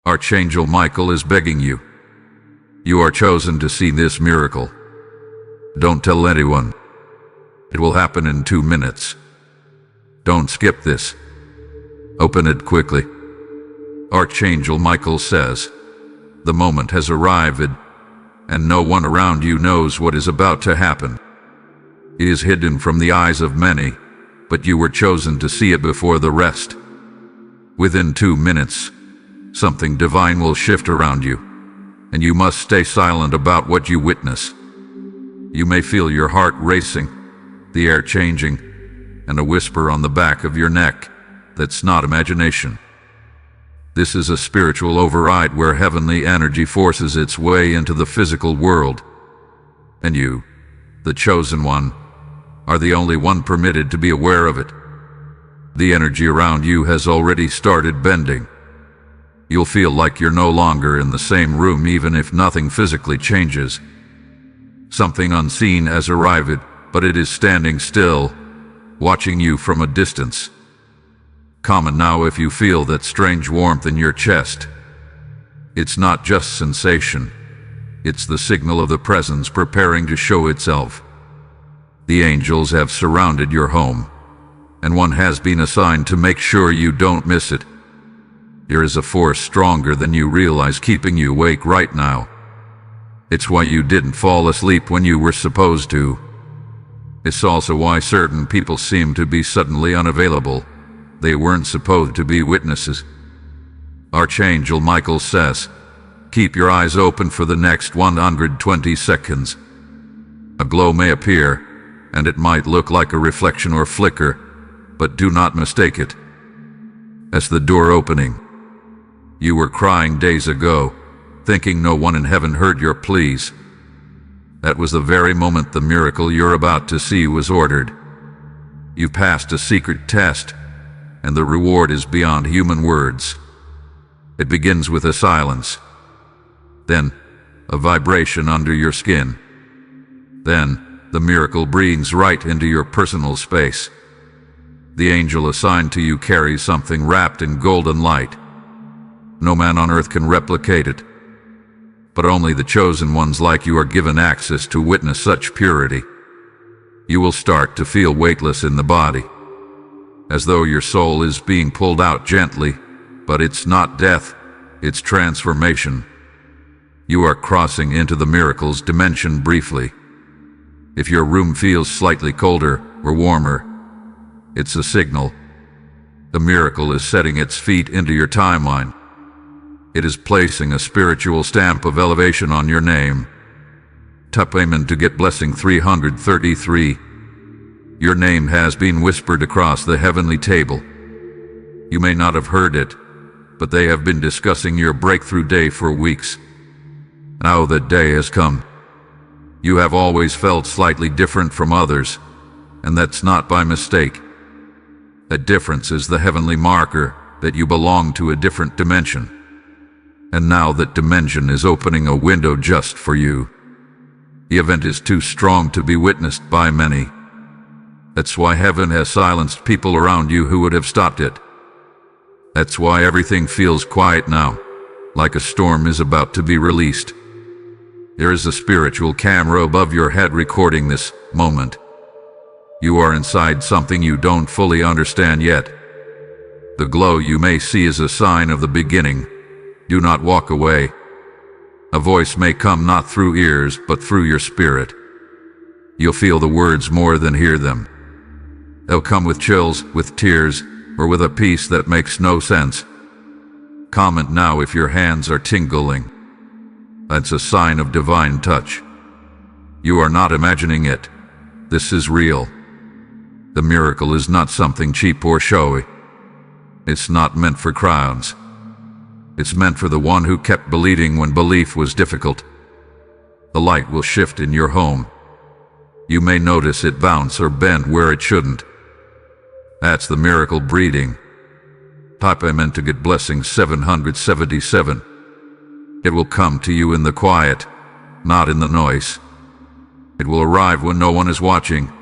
Archangel Michael is begging you. You are chosen to see this miracle. Don't tell anyone. It will happen in 2 minutes. Don't skip this. Open it quickly. Archangel Michael says, the moment has arrived, and no one around you knows what is about to happen. It is hidden from the eyes of many, but you were chosen to see it before the rest. Within 2 minutes, something divine will shift around you, and you must stay silent about what you witness. You may feel your heart racing, the air changing, and a whisper on the back of your neck that's not imagination. This is a spiritual override where heavenly energy forces its way into the physical world. And you, the chosen one, are the only one permitted to be aware of it. The energy around you has already started bending. You'll feel like you're no longer in the same room even if nothing physically changes. Something unseen has arrived, but it is standing still, watching you from a distance. Comment now if you feel that strange warmth in your chest. It's not just sensation. It's the signal of the presence preparing to show itself. The angels have surrounded your home, and one has been assigned to make sure you don't miss it. There is a force stronger than you realize keeping you awake right now. It's why you didn't fall asleep when you were supposed to. It's also why certain people seem to be suddenly unavailable. They weren't supposed to be witnesses. Archangel Michael says, keep your eyes open for the next 120 seconds. A glow may appear, and it might look like a reflection or flicker, but do not mistake it as the door opening. You were crying days ago, thinking no one in heaven heard your pleas. That was the very moment the miracle you're about to see was ordered. You passed a secret test, and the reward is beyond human words. It begins with a silence, then a vibration under your skin. Then the miracle breathes right into your personal space. The angel assigned to you carries something wrapped in golden light. No man on earth can replicate it, but only the chosen ones like you are given access to witness such purity. You will start to feel weightless in the body, as though your soul is being pulled out gently, but it's not death, it's transformation. You are crossing into the miracle's dimension briefly. If your room feels slightly colder or warmer, it's a signal. The miracle is setting its feet into your timeline. It is placing a spiritual stamp of elevation on your name. Tap Amen to get blessing 333. Your name has been whispered across the heavenly table. You may not have heard it, but they have been discussing your breakthrough day for weeks. Now that day has come. You have always felt slightly different from others, and that's not by mistake. That difference is the heavenly marker that you belong to a different dimension. And now that dimension is opening a window just for you. The event is too strong to be witnessed by many. That's why heaven has silenced people around you who would have stopped it. That's why everything feels quiet now, like a storm is about to be released. There is a spiritual camera above your head recording this moment. You are inside something you don't fully understand yet. The glow you may see is a sign of the beginning. Do not walk away. A voice may come not through ears, but through your spirit. You'll feel the words more than hear them. They'll come with chills, with tears, or with a peace that makes no sense. Comment now if your hands are tingling. That's a sign of divine touch. You are not imagining it. This is real. The miracle is not something cheap or showy. It's not meant for crowds. It's meant for the one who kept believing when belief was difficult. The light will shift in your home. You may notice it bounce or bend where it shouldn't. That's the miracle breeding. Type Amen to get blessing 777. It will come to you in the quiet, not in the noise. It will arrive when no one is watching,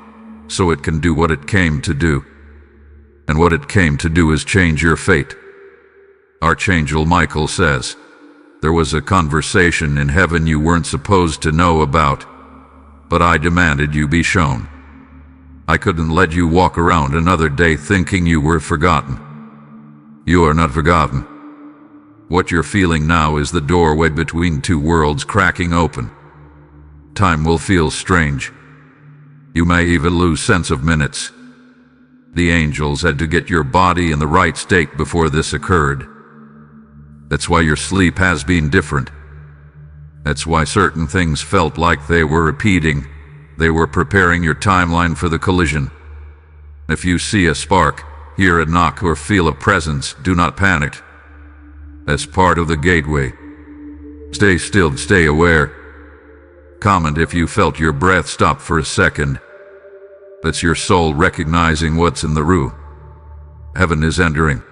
so it can do what it came to do. And what it came to do is change your fate. Archangel Michael says, there was a conversation in heaven you weren't supposed to know about, but I demanded you be shown. I couldn't let you walk around another day thinking you were forgotten. You are not forgotten. What you're feeling now is the doorway between two worlds cracking open. Time will feel strange. You may even lose sense of minutes. The angels had to get your body in the right state before this occurred. That's why your sleep has been different. That's why certain things felt like they were repeating. They were preparing your timeline for the collision. If you see a spark, hear a knock, or feel a presence, do not panic. That's part of the gateway. Stay still, stay aware. Comment if you felt your breath stop for a second. That's your soul recognizing what's in the room. Heaven is entering.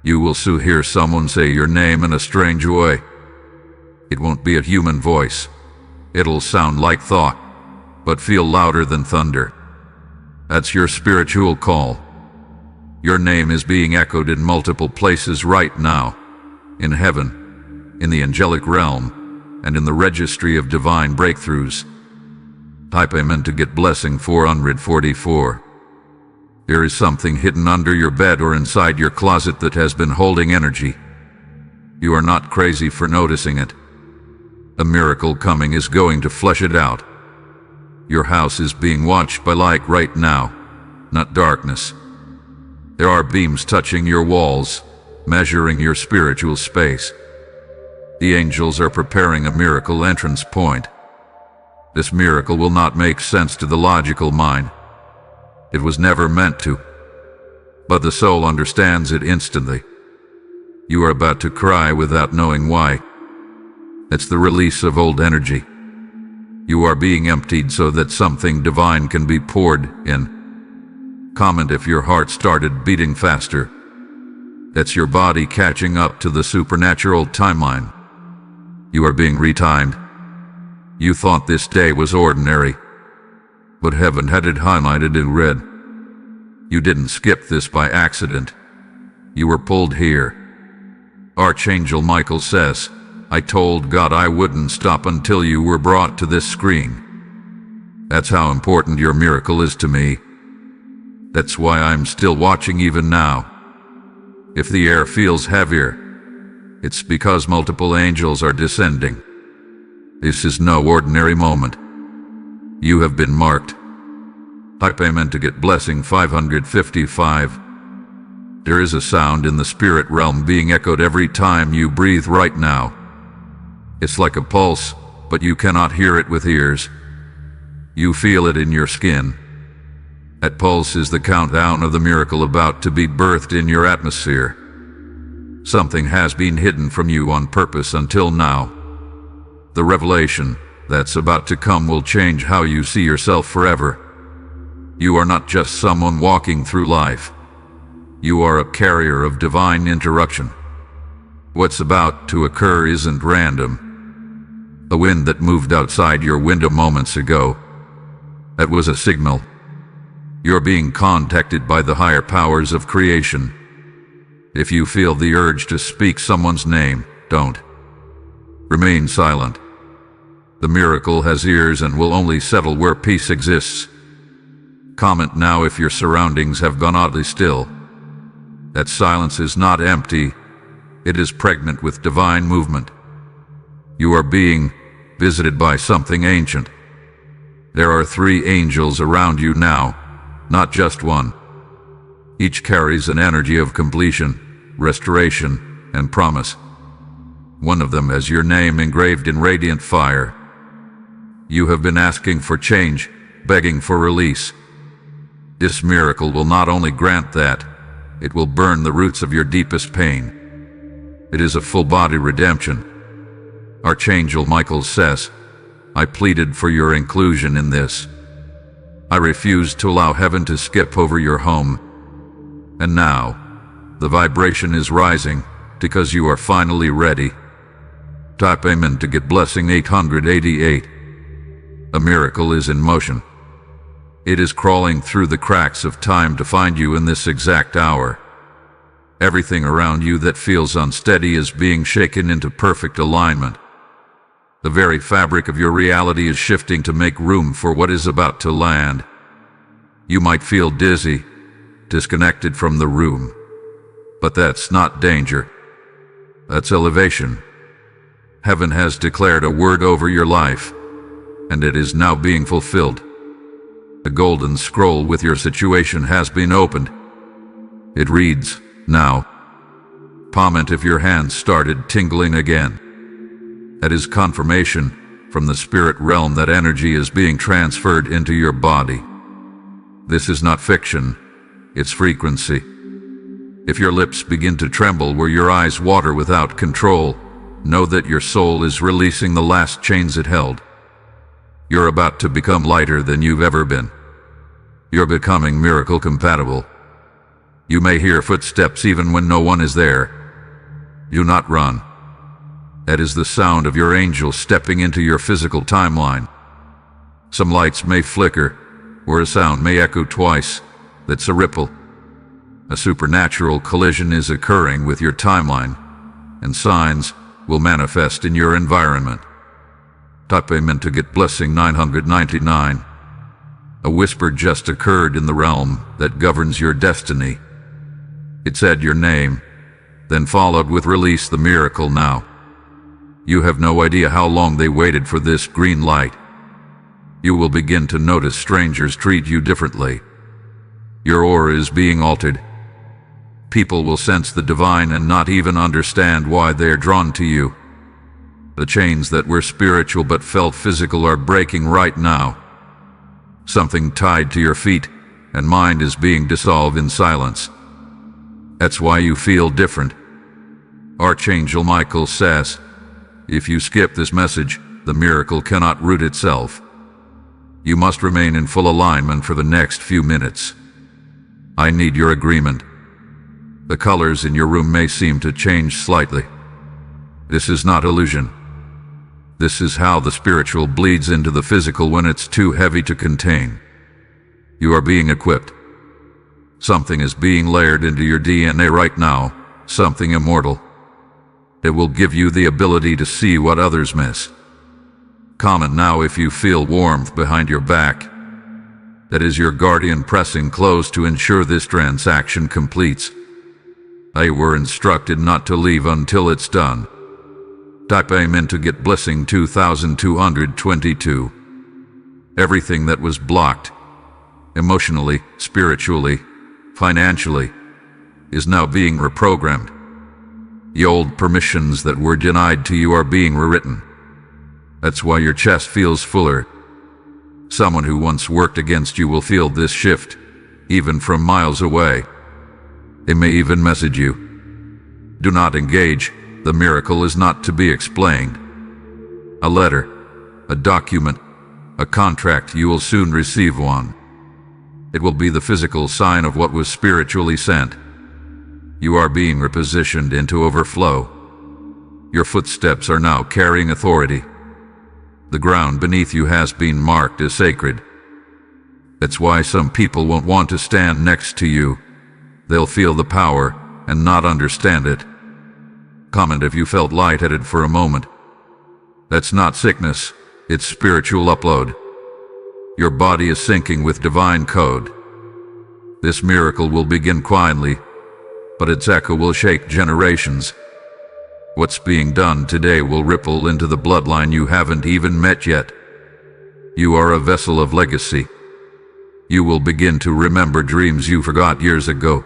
You will soon hear someone say your name in a strange way. It won't be a human voice. It'll sound like thought, but feel louder than thunder. That's your spiritual call. Your name is being echoed in multiple places right now. In heaven, in the angelic realm, and in the registry of divine breakthroughs. Type Amen to get blessing 444. There is something hidden under your bed or inside your closet that has been holding energy. You are not crazy for noticing it. A miracle coming is going to flush it out. Your house is being watched by light right now, not darkness. There are beams touching your walls, measuring your spiritual space. The angels are preparing a miracle entrance point. This miracle will not make sense to the logical mind. It was never meant to. But the soul understands it instantly. You are about to cry without knowing why. It's the release of old energy. You are being emptied so that something divine can be poured in. Comment if your heart started beating faster. That's your body catching up to the supernatural timeline. You are being retimed. You thought this day was ordinary, but heaven had it highlighted in red. You didn't skip this by accident. You were pulled here. Archangel Michael says, I told God I wouldn't stop until you were brought to this screen. That's how important your miracle is to me. That's why I'm still watching even now. If the air feels heavier, it's because multiple angels are descending. This is no ordinary moment. You have been marked. Type Amen to get blessing 555. There is a sound in the spirit realm being echoed every time you breathe right now. It's like a pulse, but you cannot hear it with ears. You feel it in your skin. That pulse is the countdown of the miracle about to be birthed in your atmosphere. Something has been hidden from you on purpose until now. The revelation that's about to come will change how you see yourself forever. You are not just someone walking through life. You are a carrier of divine interruption. What's about to occur isn't random. The wind that moved outside your window moments ago, that was a signal. You're being contacted by the higher powers of creation. If you feel the urge to speak someone's name, don't. Remain silent. The miracle has ears and will only settle where peace exists. Comment now if your surroundings have gone oddly still. That silence is not empty. It is pregnant with divine movement. You are being visited by something ancient. There are 3 angels around you now, not just one. Each carries an energy of completion, restoration, and promise. One of them has your name engraved in radiant fire. You have been asking for change, begging for release. This miracle will not only grant that, it will burn the roots of your deepest pain. It is a full-body redemption. Archangel Michael says, I pleaded for your inclusion in this. I refused to allow heaven to skip over your home. And now, the vibration is rising because you are finally ready. Type Amen to get blessing 888. A miracle is in motion. It is crawling through the cracks of time to find you in this exact hour. Everything around you that feels unsteady is being shaken into perfect alignment. The very fabric of your reality is shifting to make room for what is about to land. You might feel dizzy, disconnected from the room, but that's not danger. That's elevation. Heaven has declared a word over your life, and it is now being fulfilled. The golden scroll with your situation has been opened. It reads, now. Comment if your hands started tingling again. That is confirmation from the spirit realm that energy is being transferred into your body. This is not fiction, it's frequency. If your lips begin to tremble where your eyes water without control, know that your soul is releasing the last chains it held. You're about to become lighter than you've ever been. You're becoming miracle compatible. You may hear footsteps even when no one is there. Do not run. That is the sound of your angel stepping into your physical timeline. Some lights may flicker, or a sound may echo twice. That's a ripple. A supernatural collision is occurring with your timeline, and signs will manifest in your environment. Type Amen to get blessing 999. A whisper just occurred in the realm that governs your destiny. It said your name, then followed with release the miracle now. You have no idea how long they waited for this green light. You will begin to notice strangers treat you differently. Your aura is being altered. People will sense the divine and not even understand why they are drawn to you. The chains that were spiritual but felt physical are breaking right now. Something tied to your feet and mind is being dissolved in silence. That's why you feel different. Archangel Michael says, if you skip this message, the miracle cannot root itself. You must remain in full alignment for the next few minutes. I need your agreement. The colors in your room may seem to change slightly. This is not illusion. This is how the spiritual bleeds into the physical when it's too heavy to contain. You are being equipped. Something is being layered into your DNA right now, something immortal. It will give you the ability to see what others miss. Comment now if you feel warmth behind your back. That is your guardian pressing close to ensure this transaction completes. They were instructed not to leave until it's done. Type Amen to get blessing 2222. Everything that was blocked, emotionally, spiritually, financially, is now being reprogrammed. The old permissions that were denied to you are being rewritten. That's why your chest feels fuller. Someone who once worked against you will feel this shift, even from miles away. They may even message you. Do not engage. The miracle is not to be explained. A letter, a document, a contract, you will soon receive one. It will be the physical sign of what was spiritually sent. You are being repositioned into overflow. Your footsteps are now carrying authority. The ground beneath you has been marked as sacred. That's why some people won't want to stand next to you. They'll feel the power and not understand it. Comment if you felt lightheaded for a moment. That's not sickness, it's spiritual upload. Your body is syncing with divine code. This miracle will begin quietly, but its echo will shake generations. What's being done today will ripple into the bloodline you haven't even met yet. You are a vessel of legacy. You will begin to remember dreams you forgot years ago.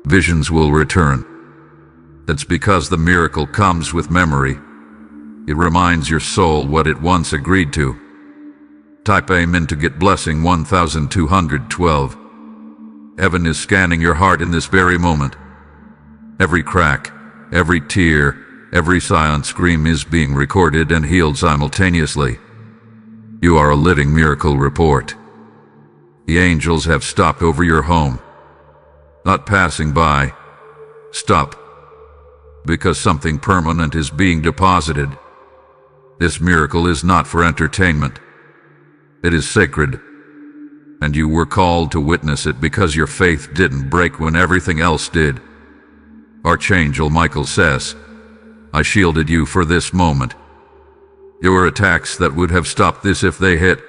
Visions will return. That's because the miracle comes with memory. It reminds your soul what it once agreed to. Type Amen to get blessing 1212. Heaven is scanning your heart in this very moment. Every crack, every tear, every silent scream is being recorded and healed simultaneously. You are a living miracle report. The angels have stopped over your home. Not passing by. Stop. Because something permanent is being deposited. This miracle is not for entertainment. It is sacred. And you were called to witness it because your faith didn't break when everything else did. Archangel Michael says, I shielded you for this moment. There were attacks that would have stopped this if they hit,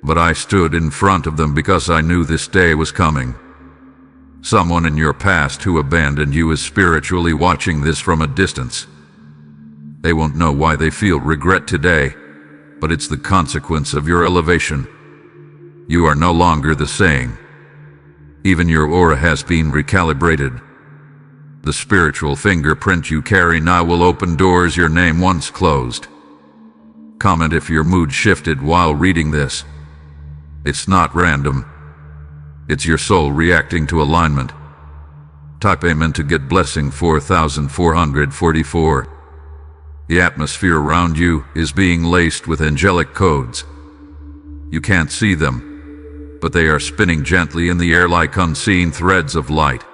but I stood in front of them because I knew this day was coming. Someone in your past who abandoned you is spiritually watching this from a distance. They won't know why they feel regret today, but it's the consequence of your elevation. You are no longer the same. Even your aura has been recalibrated. The spiritual fingerprint you carry now will open doors your name once closed. Comment if your mood shifted while reading this. It's not random. It's your soul reacting to alignment. Type Amen to get blessing 4444. The atmosphere around you is being laced with angelic codes. You can't see them, but they are spinning gently in the air like unseen threads of light.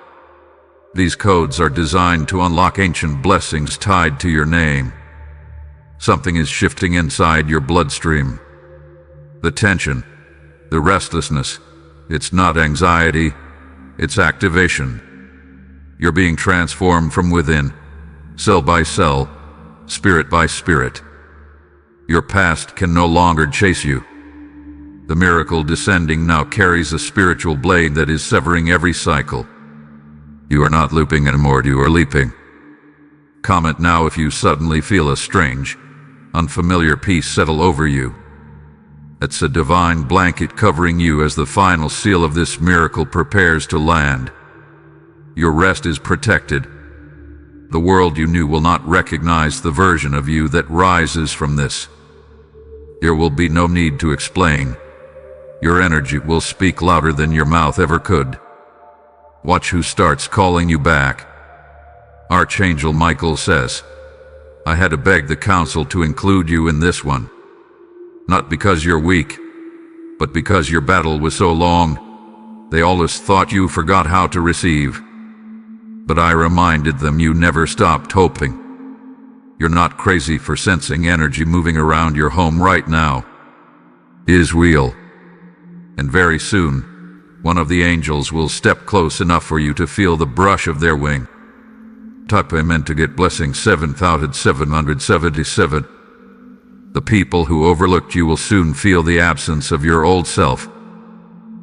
These codes are designed to unlock ancient blessings tied to your name. Something is shifting inside your bloodstream. The tension, the restlessness, it's not anxiety, it's activation. You're being transformed from within, cell by cell, spirit by spirit. Your past can no longer chase you. The miracle descending now carries a spiritual blade that is severing every cycle. You are not looping anymore, you are leaping. Comment now if you suddenly feel a strange, unfamiliar peace settle over you. It's a divine blanket covering you as the final seal of this miracle prepares to land. Your rest is protected. The world you knew will not recognize the version of you that rises from this. There will be no need to explain. Your energy will speak louder than your mouth ever could. Watch who starts calling you back. Archangel Michael says, I had to beg the council to include you in this one. Not because you're weak, but because your battle was so long, they always thought you forgot how to receive. But I reminded them you never stopped hoping. You're not crazy for sensing energy moving around your home right now. It is real. And very soon, one of the angels will step close enough for you to feel the brush of their wing. Type Amen to get blessing 7777. The people who overlooked you will soon feel the absence of your old self,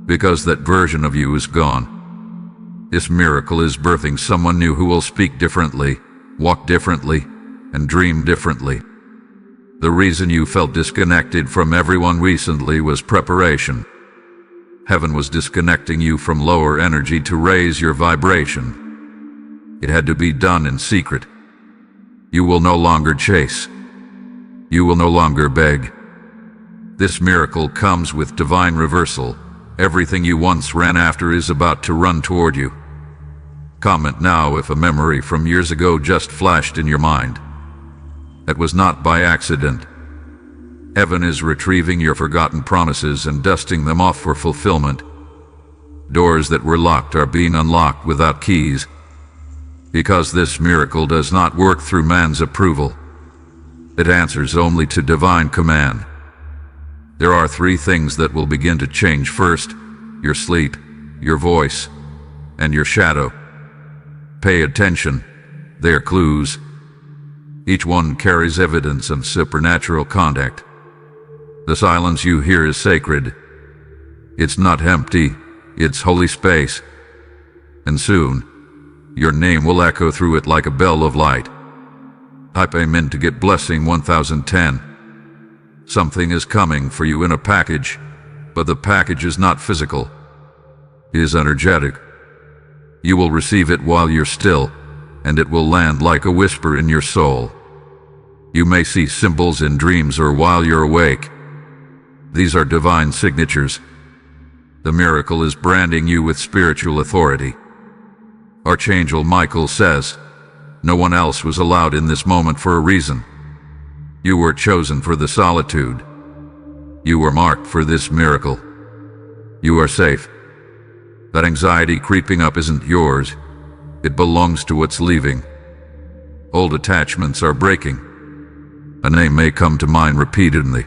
because that version of you is gone. This miracle is birthing someone new who will speak differently, walk differently, and dream differently. The reason you felt disconnected from everyone recently was preparation. Heaven was disconnecting you from lower energy to raise your vibration. It had to be done in secret. You will no longer chase. You will no longer beg. This miracle comes with divine reversal. Everything you once ran after is about to run toward you. Comment now if a memory from years ago just flashed in your mind. That was not by accident. Heaven is retrieving your forgotten promises and dusting them off for fulfillment. Doors that were locked are being unlocked without keys. Because this miracle does not work through man's approval. It answers only to divine command. There are three things that will begin to change first: your sleep, your voice, and your shadow. Pay attention. They are clues. Each one carries evidence of supernatural contact. The silence you hear is sacred. It's not empty, it's holy space. And soon, your name will echo through it like a bell of light. Type Amen to get blessing 1010. Something is coming for you in a package, but the package is not physical. It is energetic. You will receive it while you're still, and it will land like a whisper in your soul. You may see symbols in dreams or while you're awake. These are divine signatures. The miracle is branding you with spiritual authority. Archangel Michael says, no one else was allowed in this moment for a reason. You were chosen for the solitude. You were marked for this miracle. You are safe. That anxiety creeping up isn't yours. It belongs to what's leaving. Old attachments are breaking. A name may come to mind repeatedly.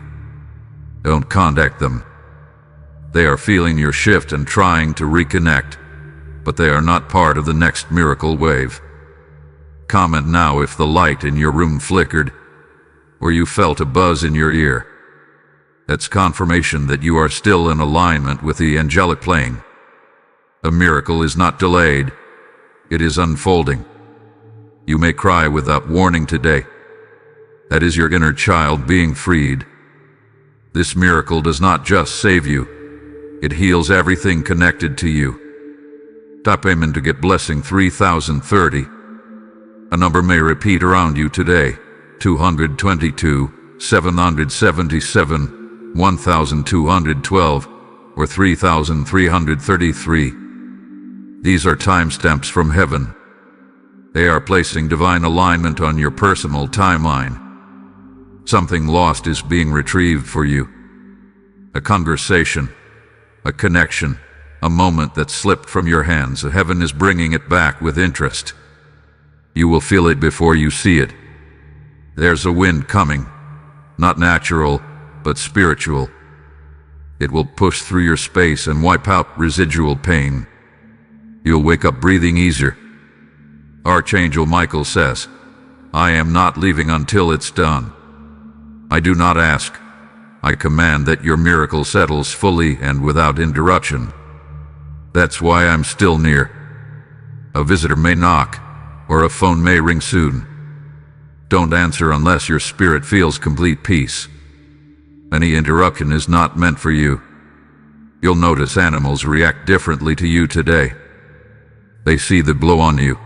Don't contact them. They are feeling your shift and trying to reconnect, but they are not part of the next miracle wave. Comment now if the light in your room flickered, or you felt a buzz in your ear. That's confirmation that you are still in alignment with the angelic plane. A miracle is not delayed, it is unfolding. You may cry without warning today. That is your inner child being freed. This miracle does not just save you, it heals everything connected to you. Type Amen to get blessing 3030. A number may repeat around you today: 222, 777, 1212, or 3333. These are timestamps from heaven. They are placing divine alignment on your personal timeline. Something lost is being retrieved for you. A conversation, a connection, a moment that slipped from your hands. Heaven is bringing it back with interest. You will feel it before you see it. There's a wind coming, not natural, but spiritual. It will push through your space and wipe out residual pain. You'll wake up breathing easier. Archangel Michael says, "I am not leaving until it's done." I do not ask. I command that your miracle settles fully and without interruption. That's why I'm still near. A visitor may knock, or a phone may ring soon. Don't answer unless your spirit feels complete peace. Any interruption is not meant for you. You'll notice animals react differently to you today. They see the glow on you.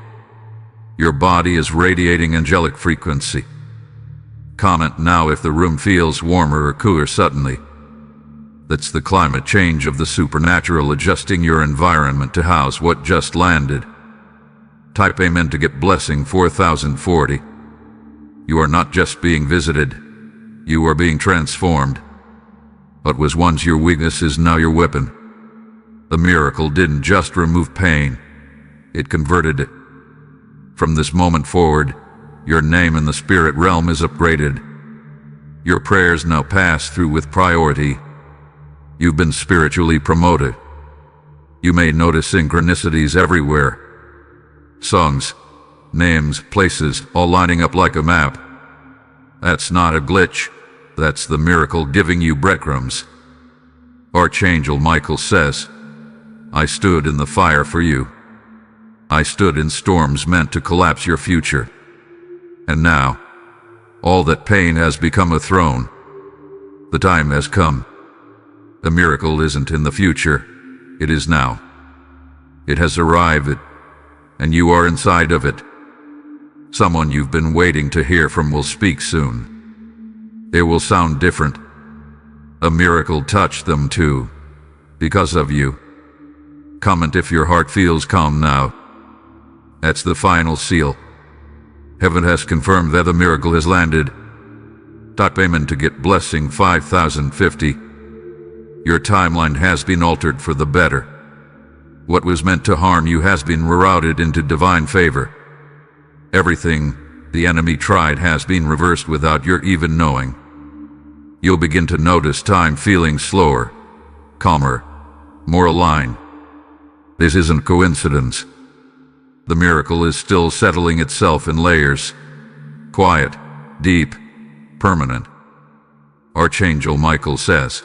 Your body is radiating angelic frequency. Comment now if the room feels warmer or cooler suddenly. That's the climate change of the supernatural adjusting your environment to house what just landed. Type Amen to get blessing 4040. You are not just being visited, you are being transformed. What was once your weakness is now your weapon. The miracle didn't just remove pain, it converted it. From this moment forward, your name in the spirit realm is upgraded. Your prayers now pass through with priority. You've been spiritually promoted. You may notice synchronicities everywhere. Songs, names, places, all lining up like a map. That's not a glitch. That's the miracle giving you breadcrumbs. Archangel Michael says, "I stood in the fire for you. I stood in storms meant to collapse your future. And now, all that pain has become a throne. The time has come. The miracle isn't in the future, it is now. It has arrived, and you are inside of it. Someone you've been waiting to hear from will speak soon. It will sound different. A miracle touched them too, because of you. Comment if your heart feels calm now. That's the final seal. Heaven has confirmed that the miracle has landed. Type Amen to get blessing 5050. Your timeline has been altered for the better. What was meant to harm you has been rerouted into divine favor. Everything the enemy tried has been reversed without your even knowing. You'll begin to notice time feeling slower, calmer, more aligned. This isn't coincidence. The miracle is still settling itself in layers. Quiet, deep, permanent. Archangel Michael says,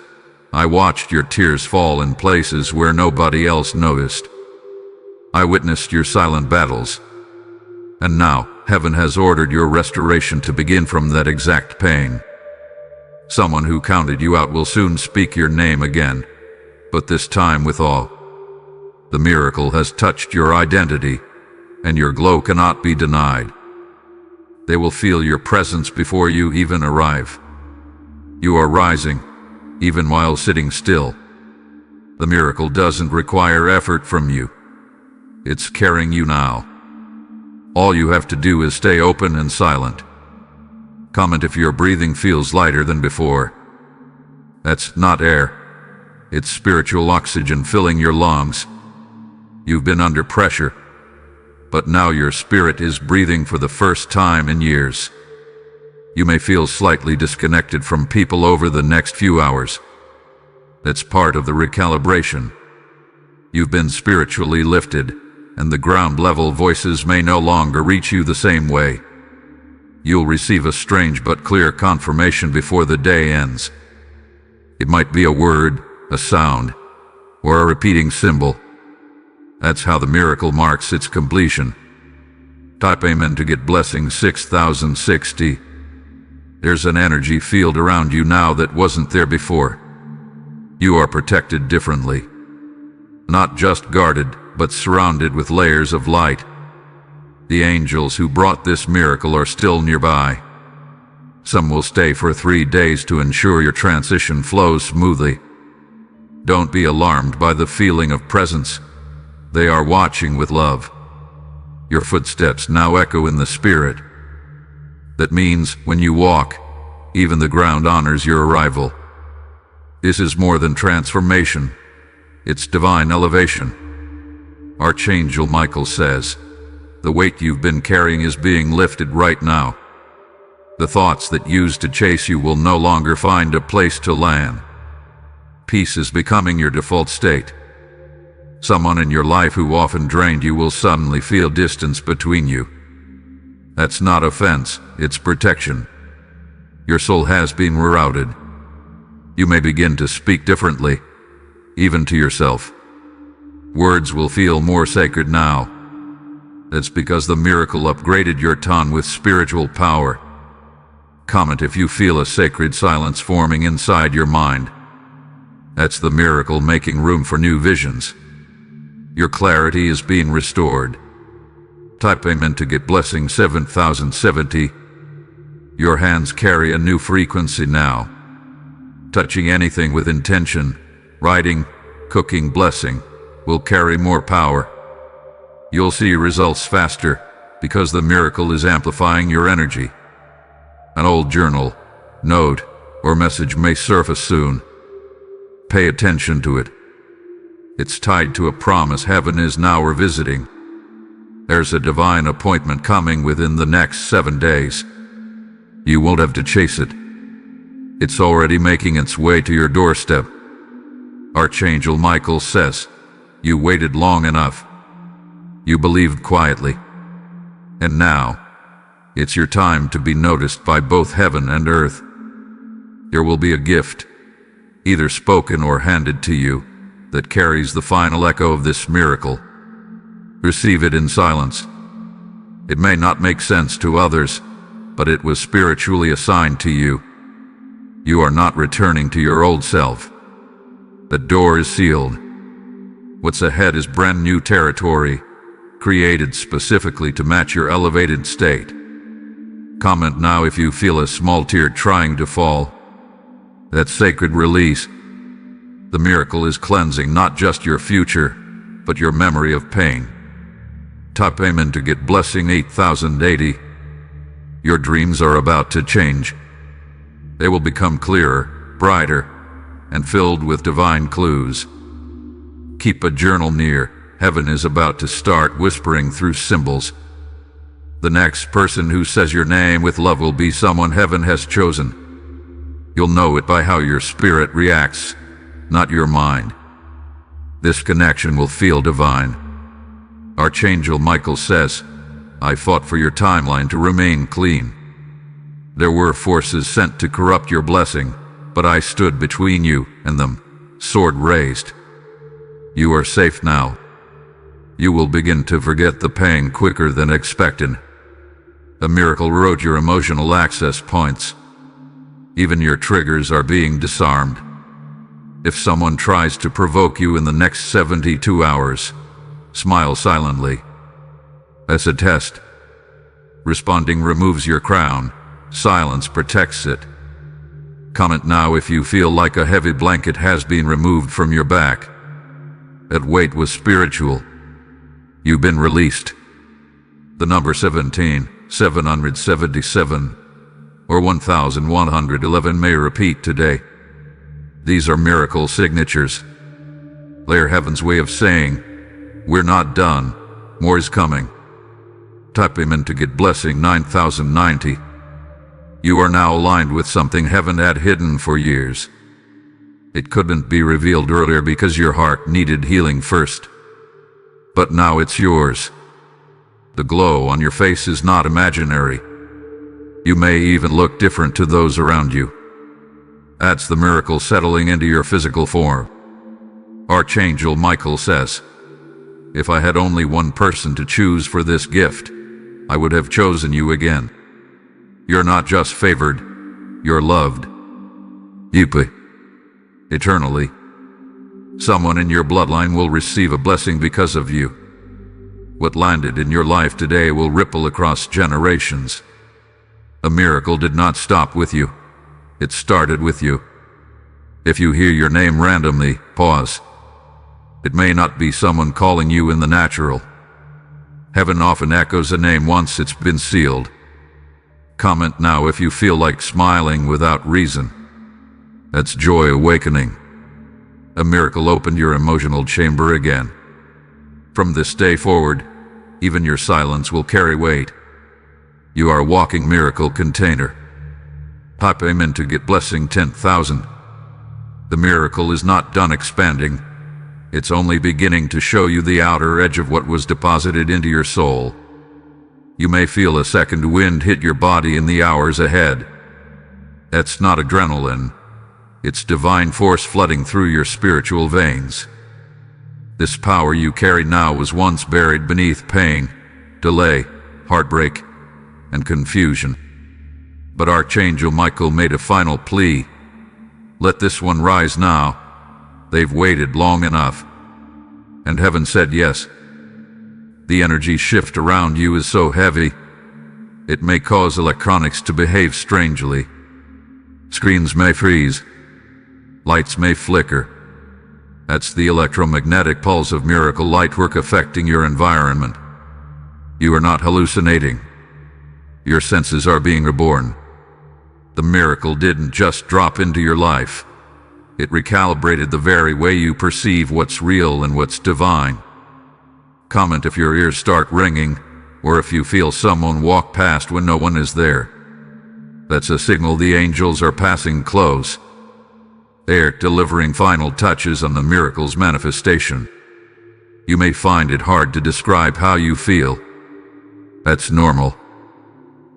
"I watched your tears fall in places where nobody else noticed. I witnessed your silent battles. And now, heaven has ordered your restoration to begin from that exact pain. Someone who counted you out will soon speak your name again, but this time with awe. The miracle has touched your identity, and your glow cannot be denied. They will feel your presence before you even arrive. You are rising, even while sitting still. The miracle doesn't require effort from you. It's carrying you now. All you have to do is stay open and silent. Comment if your breathing feels lighter than before. That's not air. It's spiritual oxygen filling your lungs. You've been under pressure, but now your spirit is breathing for the first time in years. You may feel slightly disconnected from people over the next few hours. That's part of the recalibration. You've been spiritually lifted, and the ground-level voices may no longer reach you the same way. You'll receive a strange but clear confirmation before the day ends. It might be a word, a sound, or a repeating symbol. That's how the miracle marks its completion. Type Amen to get blessing 6060. There's an energy field around you now that wasn't there before. You are protected differently. Not just guarded, but surrounded with layers of light. The angels who brought this miracle are still nearby. Some will stay for 3 days to ensure your transition flows smoothly. Don't be alarmed by the feeling of presence. They are watching with love. Your footsteps now echo in the spirit. That means when you walk, even the ground honors your arrival. This is more than transformation. It's divine elevation. Archangel Michael says, the weight you've been carrying is being lifted right now. The thoughts that used to chase you will no longer find a place to land. Peace is becoming your default state. Someone in your life who often drained you will suddenly feel distance between you. That's not offense, it's protection. Your soul has been rerouted. You may begin to speak differently, even to yourself. Words will feel more sacred now. That's because the miracle upgraded your tongue with spiritual power. Comment if you feel a sacred silence forming inside your mind. That's the miracle making room for new visions. Your clarity is being restored. Type Amen to get blessing 7070. Your hands carry a new frequency now. Touching anything with intention, writing, cooking, blessing, will carry more power. You'll see results faster because the miracle is amplifying your energy. An old journal, note, or message may surface soon. Pay attention to it. It's tied to a promise heaven is now revisiting. There's a divine appointment coming within the next 7 days. You won't have to chase it. It's already making its way to your doorstep. Archangel Michael says, you waited long enough. You believed quietly. And now, it's your time to be noticed by both heaven and earth. There will be a gift, either spoken or handed to you, that carries the final echo of this miracle. Receive it in silence. It may not make sense to others, but it was spiritually assigned to you. You are not returning to your old self. The door is sealed. What's ahead is brand new territory, created specifically to match your elevated state. Comment now if you feel a small tear trying to fall. That sacred release. The miracle is cleansing not just your future, but your memory of pain. Type Amen to get blessing 8080. Your dreams are about to change. They will become clearer, brighter, and filled with divine clues. Keep a journal near. Heaven is about to start whispering through symbols. The next person who says your name with love will be someone heaven has chosen. You'll know it by how your spirit reacts, not your mind. This connection will feel divine. Archangel Michael says, I fought for your timeline to remain clean. There were forces sent to corrupt your blessing, but I stood between you and them, sword raised. You are safe now. You will begin to forget the pain quicker than expected. A miracle wrote your emotional access points. Even your triggers are being disarmed. If someone tries to provoke you in the next 72 hours, smile silently. As a test. Responding removes your crown. Silence protects it. Comment now if you feel like a heavy blanket has been removed from your back. That weight was spiritual. You've been released. The number 17,777 or 1111 may repeat today. These are miracle signatures. They are heaven's way of saying, we're not done, more is coming. Type Amen to get blessing 9090. You are now aligned with something heaven had hidden for years. It couldn't be revealed earlier because your heart needed healing first. But now it's yours. The glow on your face is not imaginary. You may even look different to those around you. That's the miracle settling into your physical form. Archangel Michael says, "If I had only one person to choose for this gift, I would have chosen you again. You're not just favored, you're loved. Yippee. Eternally. Someone in your bloodline will receive a blessing because of you. What landed in your life today will ripple across generations. A miracle did not stop with you. It started with you. If you hear your name randomly, pause. It may not be someone calling you in the natural. Heaven often echoes a name once it's been sealed. Comment now if you feel like smiling without reason. That's joy awakening. A miracle opened your emotional chamber again. From this day forward, even your silence will carry weight. You are a walking miracle container. Type amen to get blessing 10,000. The miracle is not done expanding. It's only beginning to show you the outer edge of what was deposited into your soul. You may feel a second wind hit your body in the hours ahead. That's not adrenaline. It's divine force flooding through your spiritual veins. This power you carry now was once buried beneath pain, delay, heartbreak, and confusion. But Archangel Michael made a final plea. Let this one rise now. They've waited long enough. And heaven said yes. The energy shift around you is so heavy, it may cause electronics to behave strangely. Screens may freeze. Lights may flicker. That's the electromagnetic pulse of miracle lightwork affecting your environment. You are not hallucinating. Your senses are being reborn. The miracle didn't just drop into your life. It recalibrated the very way you perceive what's real and what's divine. Comment if your ears start ringing, or if you feel someone walk past when no one is there. That's a signal the angels are passing close. They're delivering final touches on the miracle's manifestation. You may find it hard to describe how you feel. That's normal.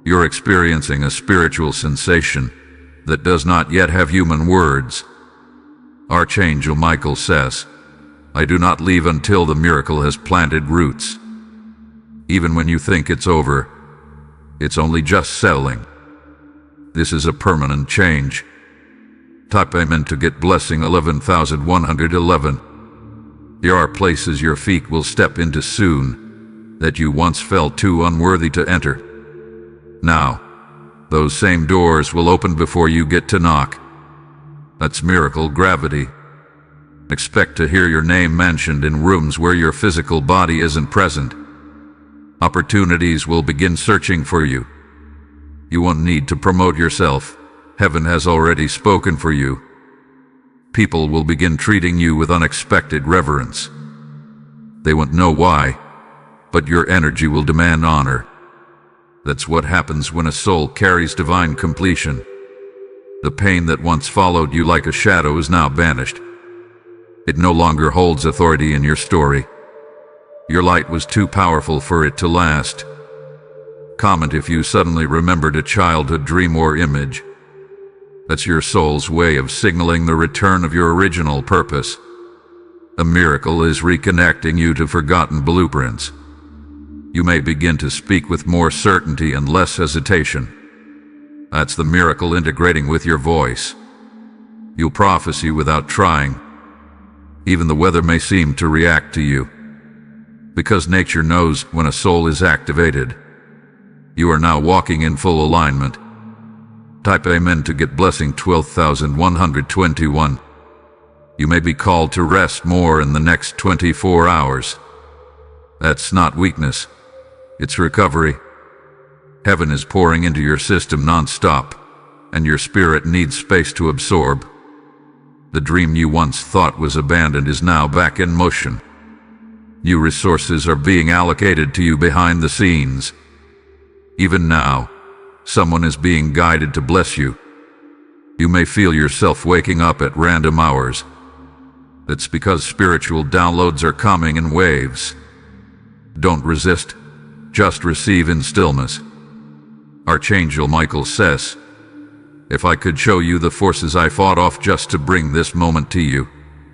You're experiencing a spiritual sensation that does not yet have human words. Archangel Michael says, I do not leave until the miracle has planted roots. Even when you think it's over, it's only just settling. This is a permanent change. Type amen to get blessing 11,111. There are places your feet will step into soon that you once felt too unworthy to enter. Now, those same doors will open before you get to knock. That's miracle gravity. Expect to hear your name mentioned in rooms where your physical body isn't present. Opportunities will begin searching for you. You won't need to promote yourself. Heaven has already spoken for you. People will begin treating you with unexpected reverence. They won't know why, but your energy will demand honor. That's what happens when a soul carries divine completion. The pain that once followed you like a shadow is now banished. It no longer holds authority in your story. Your light was too powerful for it to last. Comment if you suddenly remembered a childhood dream or image. That's your soul's way of signaling the return of your original purpose. A miracle is reconnecting you to forgotten blueprints. You may begin to speak with more certainty and less hesitation. That's the miracle integrating with your voice. You'll prophesy without trying. Even the weather may seem to react to you. Because nature knows when a soul is activated. You are now walking in full alignment. Type amen to get blessing 12,121. You may be called to rest more in the next 24 hours. That's not weakness. It's recovery. Heaven is pouring into your system non-stop, and your spirit needs space to absorb. The dream you once thought was abandoned is now back in motion. New resources are being allocated to you behind the scenes. Even now, someone is being guided to bless you. You may feel yourself waking up at random hours. That's because spiritual downloads are coming in waves. Don't resist, just receive in stillness. Archangel Michael says, if I could show you the forces I fought off just to bring this moment to you,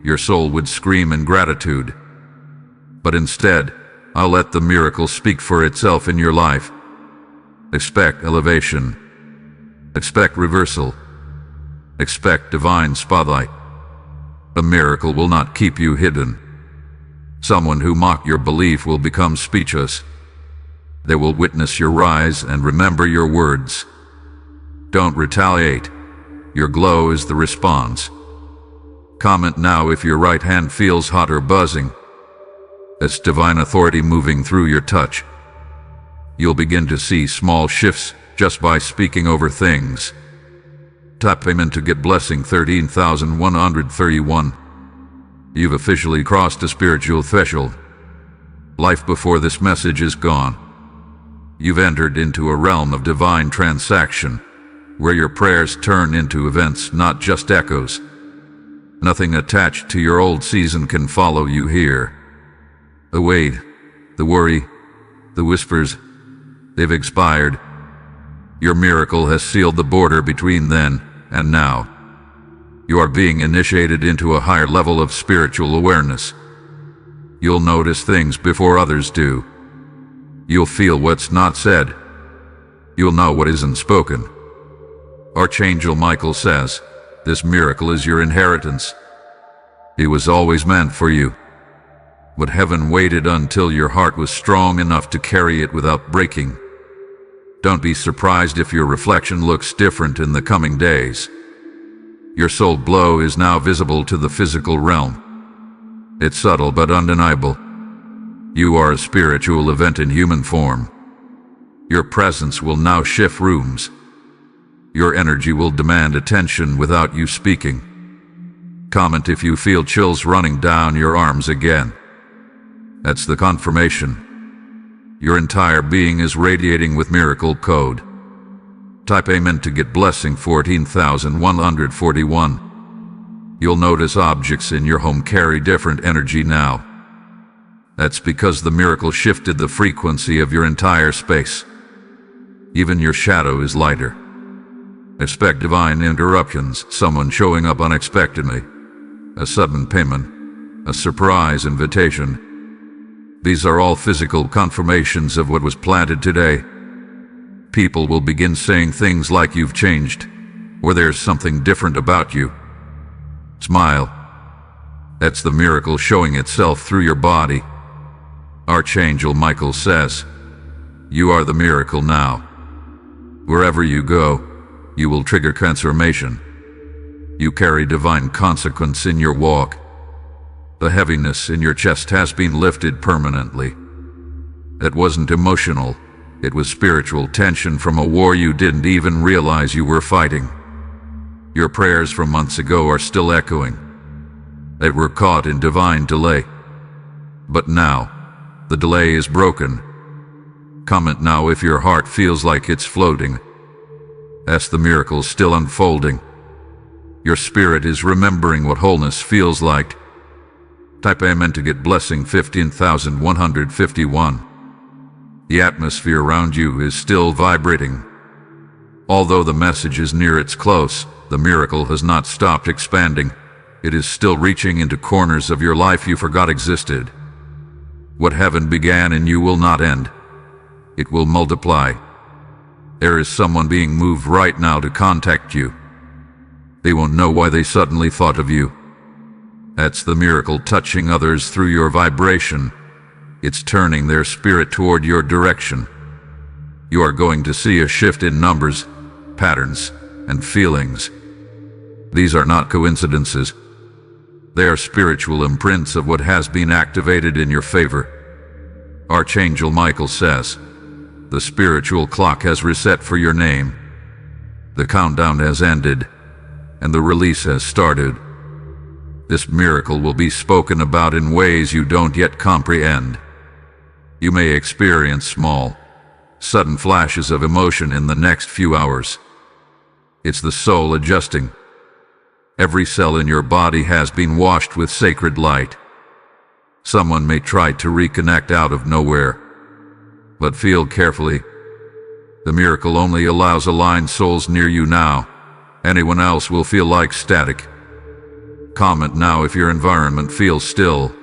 your soul would scream in gratitude. But instead, I'll let the miracle speak for itself in your life. Expect elevation. Expect reversal. Expect divine spotlight. A miracle will not keep you hidden. Someone who mocked your belief will become speechless. They will witness your rise and remember your words. Don't retaliate. Your glow is the response. Comment now if your right hand feels hot or buzzing. It's divine authority moving through your touch. You'll begin to see small shifts just by speaking over things. Tap payment to get blessing 13,131. You've officially crossed a spiritual threshold. Life before this message is gone. You've entered into a realm of divine transaction, where your prayers turn into events, not just echoes. Nothing attached to your old season can follow you here. The wait, the worry, the whispers, they've expired. Your miracle has sealed the border between then and now. You are being initiated into a higher level of spiritual awareness. You'll notice things before others do. You'll feel what's not said. You'll know what isn't spoken. Archangel Michael says, this miracle is your inheritance. It was always meant for you. But heaven waited until your heart was strong enough to carry it without breaking. Don't be surprised if your reflection looks different in the coming days. Your soul glow is now visible to the physical realm. It's subtle but undeniable. You are a spiritual event in human form. Your presence will now shift rooms. Your energy will demand attention without you speaking. Comment if you feel chills running down your arms again. That's the confirmation. Your entire being is radiating with miracle code. Type Amen to get blessing 14,141. You'll notice objects in your home carry different energy now. That's because the miracle shifted the frequency of your entire space. Even your shadow is lighter. Expect divine interruptions, someone showing up unexpectedly, a sudden payment, a surprise invitation. These are all physical confirmations of what was planted today. People will begin saying things like you've changed, or there's something different about you. Smile. That's the miracle showing itself through your body. Archangel Michael says, you are the miracle now. Wherever you go, you will trigger transformation. You carry divine consequence in your walk. The heaviness in your chest has been lifted permanently. It wasn't emotional. It was spiritual tension from a war you didn't even realize you were fighting. Your prayers from months ago are still echoing. They were caught in divine delay. But now, the delay is broken. Comment now if your heart feels like it's floating. That's the miracle still unfolding. Your spirit is remembering what wholeness feels like. Type Amen to get blessing 15,151. The atmosphere around you is still vibrating. Although the message is near its close, the miracle has not stopped expanding. It is still reaching into corners of your life you forgot existed. What heaven began in you will not end. It will multiply. There is someone being moved right now to contact you. They won't know why they suddenly thought of you. That's the miracle touching others through your vibration. It's turning their spirit toward your direction. You are going to see a shift in numbers, patterns, and feelings. These are not coincidences. They are spiritual imprints of what has been activated in your favor. Archangel Michael says, the spiritual clock has reset for your name. The countdown has ended, and the release has started. This miracle will be spoken about in ways you don't yet comprehend. You may experience small, sudden flashes of emotion in the next few hours. It's the soul adjusting. Every cell in your body has been washed with sacred light. Someone may try to reconnect out of nowhere, but feel carefully. The miracle only allows aligned souls near you now. Anyone else will feel like static. Comment now if your environment feels still,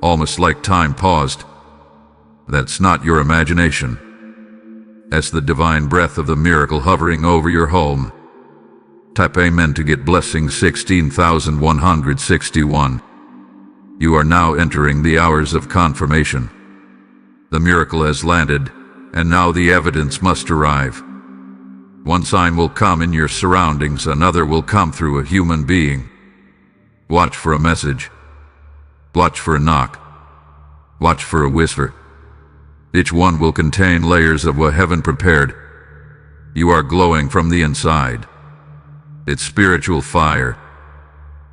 almost like time paused. That's not your imagination. That's the divine breath of the miracle hovering over your home. Type Amen to get blessing 16,161. You are now entering the hours of confirmation. The miracle has landed, and now the evidence must arrive. One sign will come in your surroundings, another will come through a human being. Watch for a message. Watch for a knock. Watch for a whisper. Each one will contain layers of what heaven prepared. You are glowing from the inside. It's spiritual fire.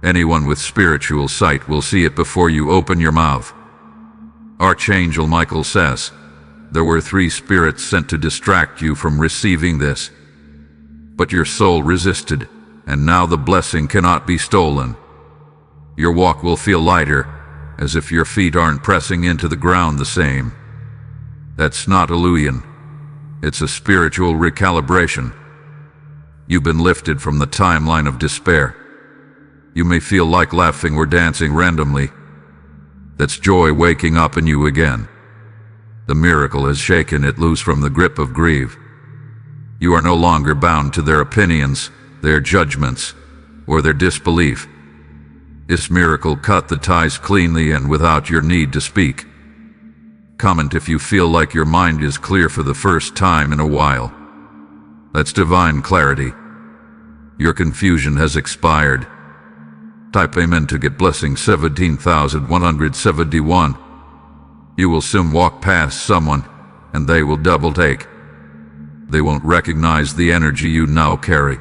Anyone with spiritual sight will see it before you open your mouth. Archangel Michael says, there were 3 spirits sent to distract you from receiving this. But your soul resisted, and now the blessing cannot be stolen. Your walk will feel lighter, as if your feet aren't pressing into the ground the same. That's not illusion. It's a spiritual recalibration. You've been lifted from the timeline of despair. You may feel like laughing or dancing randomly. That's joy waking up in you again. The miracle has shaken it loose from the grip of grief. You are no longer bound to their opinions, their judgments, or their disbelief. This miracle cut the ties cleanly and without your need to speak. Comment if you feel like your mind is clear for the first time in a while. That's divine clarity. Your confusion has expired. Type Amen to get blessing 17,171. You will soon walk past someone, and they will double take. They won't recognize the energy you now carry.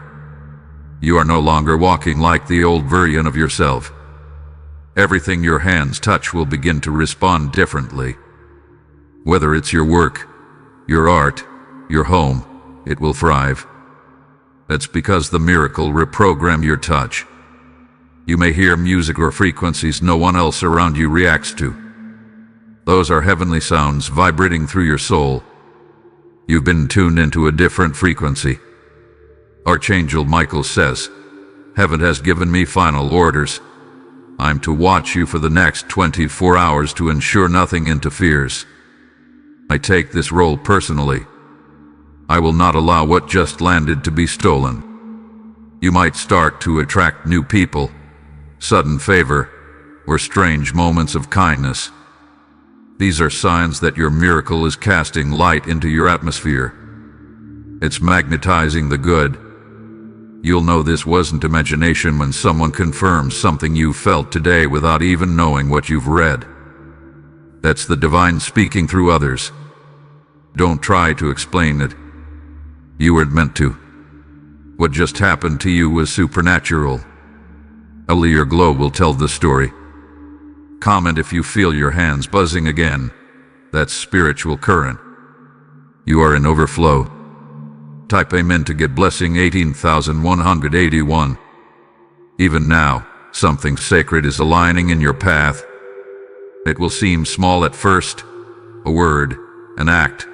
You are no longer walking like the old version of yourself. Everything your hands touch will begin to respond differently. Whether it's your work, your art, your home, it will thrive. That's because the miracle reprogrammed your touch. You may hear music or frequencies no one else around you reacts to. Those are heavenly sounds vibrating through your soul. You've been tuned into a different frequency. Archangel Michael says, heaven has given me final orders. I'm to watch you for the next 24 hours to ensure nothing interferes. I take this role personally. I will not allow what just landed to be stolen. You might start to attract new people, sudden favor, or strange moments of kindness. These are signs that your miracle is casting light into your atmosphere. It's magnetizing the good. You'll know this wasn't imagination when someone confirms something you felt today without even knowing what you've read. That's the divine speaking through others. Don't try to explain it. You weren't meant to. What just happened to you was supernatural. Only your glow will tell the story. Comment if you feel your hands buzzing again. That's spiritual current. You are in overflow. Type Amen to get blessing 18,181. Even now, something sacred is aligning in your path. It will seem small at first, a word, an act,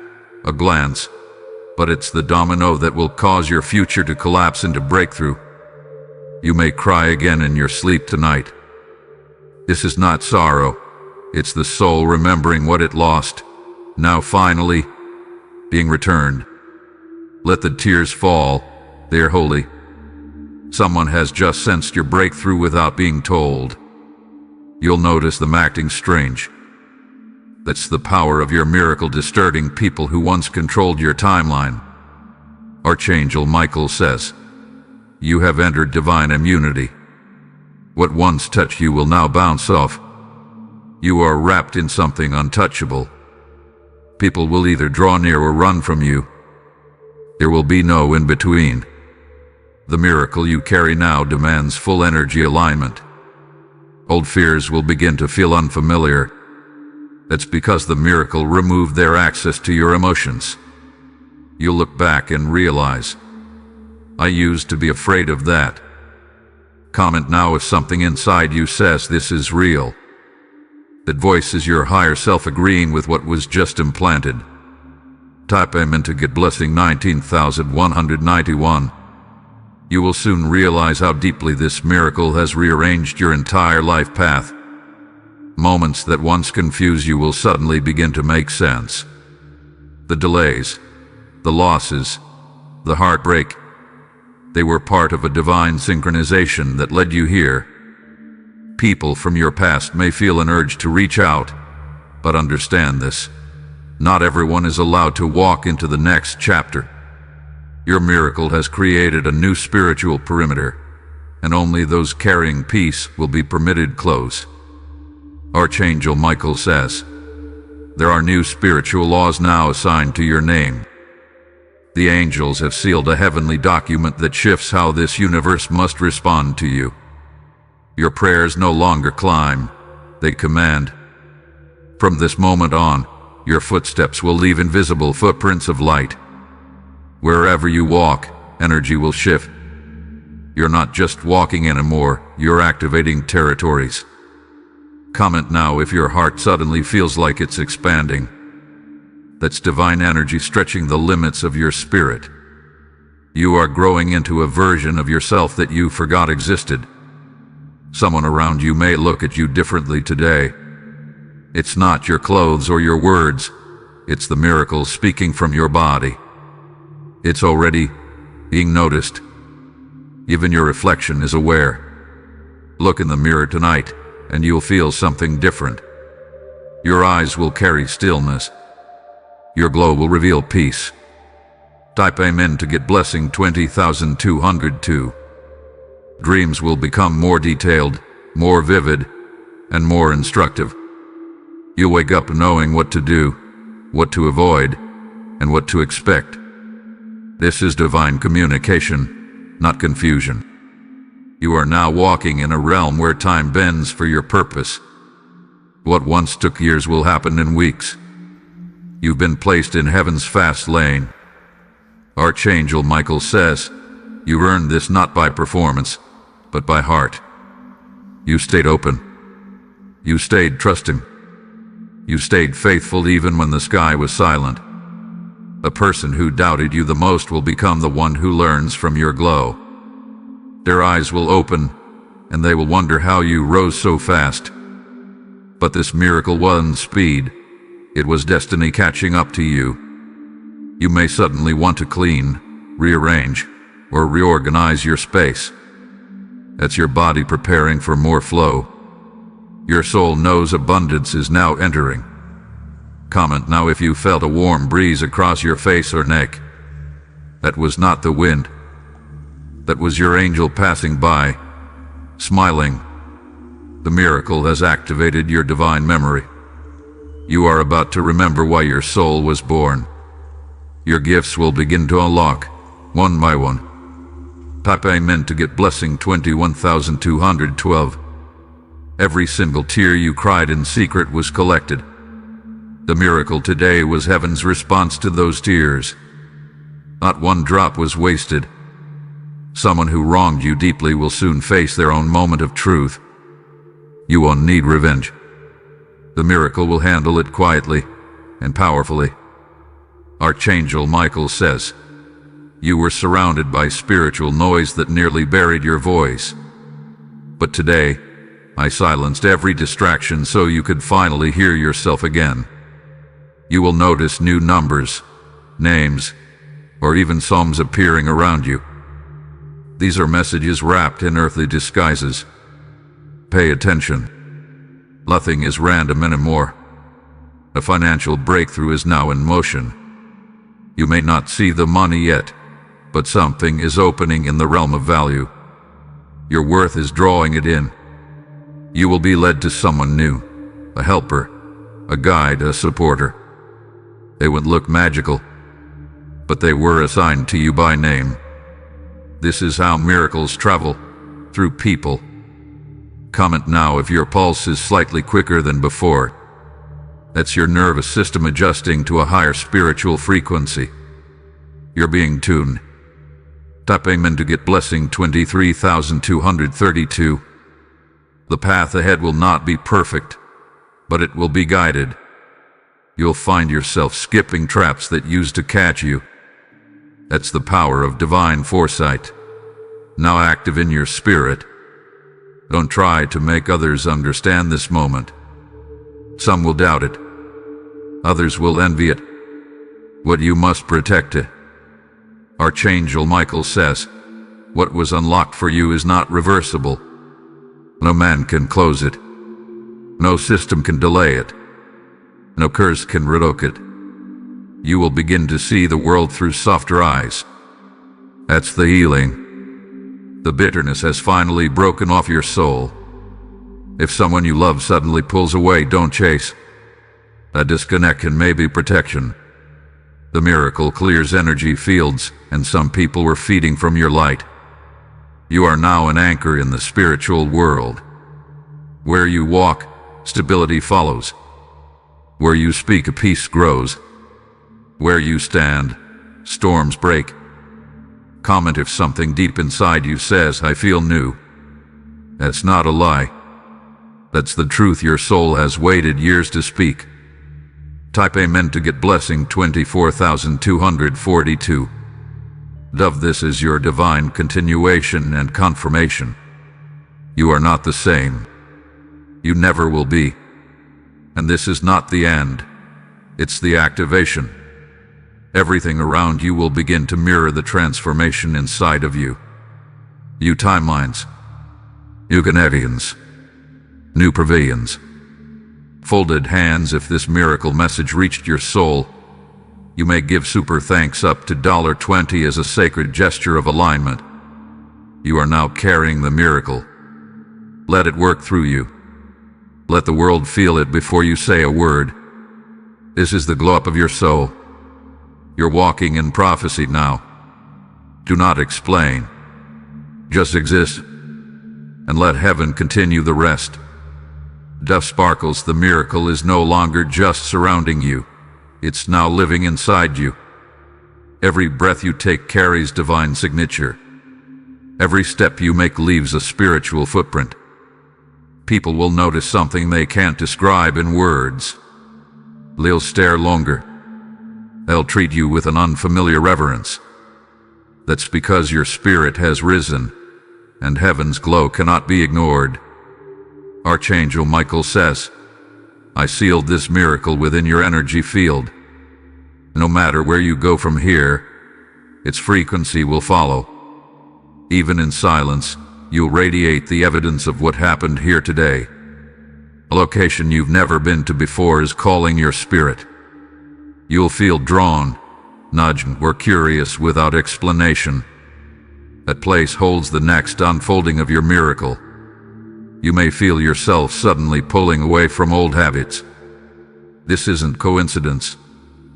a glance, but it's the domino that will cause your future to collapse into breakthrough. You may cry again in your sleep tonight. This is not sorrow. It's the soul remembering what it lost, now finally being returned. Let the tears fall. They are holy. Someone has just sensed your breakthrough without being told. You'll notice them acting strange. That's the power of your miracle disturbing people who once controlled your timeline. Archangel Michael says, you have entered divine immunity. What once touched you will now bounce off. You are wrapped in something untouchable. People will either draw near or run from you. There will be no in-between. The miracle you carry now demands full energy alignment. Old fears will begin to feel unfamiliar. That's because the miracle removed their access to your emotions. You'll look back and realize, I used to be afraid of that. Comment now if something inside you says this is real. That voice is your higher self agreeing with what was just implanted. Type Amen to get blessing 19,191. You will soon realize how deeply this miracle has rearranged your entire life path. Moments that once confused you will suddenly begin to make sense. The delays, the losses, the heartbreak, they were part of a divine synchronization that led you here. People from your past may feel an urge to reach out, but understand this. Not everyone is allowed to walk into the next chapter. Your miracle has created a new spiritual perimeter, and only those carrying peace will be permitted close. Archangel Michael says, there are new spiritual laws now assigned to your name. The angels have sealed a heavenly document that shifts how this universe must respond to you. Your prayers no longer climb, they command. From this moment on, your footsteps will leave invisible footprints of light. Wherever you walk, energy will shift. You're not just walking anymore, you're activating territories. Comment now if your heart suddenly feels like it's expanding. That's divine energy stretching the limits of your spirit. You are growing into a version of yourself that you forgot existed. Someone around you may look at you differently today. It's not your clothes or your words, it's the miracle speaking from your body. It's already being noticed. Even your reflection is aware. Look in the mirror tonight, and you'll feel something different. Your eyes will carry stillness. Your glow will reveal peace. Type Amen to get blessing 20,202. Dreams will become more detailed, more vivid, and more instructive. You wake up knowing what to do, what to avoid, and what to expect. This is divine communication, not confusion. You are now walking in a realm where time bends for your purpose. What once took years will happen in weeks. You've been placed in heaven's fast lane. Archangel Michael says, you earned this not by performance, but by heart. You stayed open. You stayed trusting. You stayed faithful even when the sky was silent. The person who doubted you the most will become the one who learns from your glow. Their eyes will open, and they will wonder how you rose so fast. But this miracle wasn't speed. It was destiny catching up to you. You may suddenly want to clean, rearrange, or reorganize your space. That's your body preparing for more flow. Your soul knows abundance is now entering. Comment now if you felt a warm breeze across your face or neck. That was not the wind. That was your angel passing by, smiling. The miracle has activated your divine memory. You are about to remember why your soul was born. Your gifts will begin to unlock, one by one. Type Amen to get blessing 21,212. Every single tear you cried in secret was collected. The miracle today was heaven's response to those tears. Not one drop was wasted. Someone who wronged you deeply will soon face their own moment of truth. You won't need revenge. The miracle will handle it quietly and powerfully. Archangel Michael says, you were surrounded by spiritual noise that nearly buried your voice. But today, I silenced every distraction so you could finally hear yourself again. You will notice new numbers, names, or even psalms appearing around you. These are messages wrapped in earthly disguises. Pay attention. Nothing is random anymore. A financial breakthrough is now in motion. You may not see the money yet, but something is opening in the realm of value. Your worth is drawing it in. You will be led to someone new, a helper, a guide, a supporter. They would look magical, but they were assigned to you by name. This is how miracles travel, through people. Comment now if your pulse is slightly quicker than before. That's your nervous system adjusting to a higher spiritual frequency. You're being tuned. Type Amen to get blessing 23,232. The path ahead will not be perfect, but it will be guided. You'll find yourself skipping traps that used to catch you. That's the power of divine foresight, now active in your spirit. Don't try to make others understand this moment. Some will doubt it. Others will envy it. What you must protect it. Archangel Michael says, what was unlocked for you is not reversible. No man can close it. No system can delay it. No curse can revoke it. You will begin to see the world through softer eyes. That's the healing. The bitterness has finally broken off your soul. If someone you love suddenly pulls away, don't chase. A disconnect can maybe protection. The miracle clears energy fields, and some people were feeding from your light. You are now an anchor in the spiritual world. Where you walk, stability follows. Where you speak, a peace grows. Where you stand, storms break. Comment if something deep inside you says, I feel new. That's not a lie. That's the truth your soul has waited years to speak. Type Amen to get blessing 24,242. Dove, this is your divine continuation and confirmation. You are not the same. You never will be. And this is not the end. It's the activation. Everything around you will begin to mirror the transformation inside of you. New timelines. New connections. New pavilions. Folded hands. If this miracle message reached your soul, you may give super thanks up to $20 as a sacred gesture of alignment. You are now carrying the miracle. Let it work through you. Let the world feel it before you say a word. This is the glow up of your soul. You're walking in prophecy now. Do not explain. Just exist, and let heaven continue the rest. Dove sparkles. The miracle is no longer just surrounding you. It's now living inside you. Every breath you take carries divine signature. Every step you make leaves a spiritual footprint. People will notice something they can't describe in words. They'll stare longer. They'll treat you with an unfamiliar reverence. That's because your spirit has risen, and heaven's glow cannot be ignored. Archangel Michael says, I sealed this miracle within your energy field. No matter where you go from here, its frequency will follow. Even in silence, you'll radiate the evidence of what happened here today. A location you've never been to before is calling your spirit. You'll feel drawn, nudged, or curious without explanation. That place holds the next unfolding of your miracle. You may feel yourself suddenly pulling away from old habits. This isn't coincidence.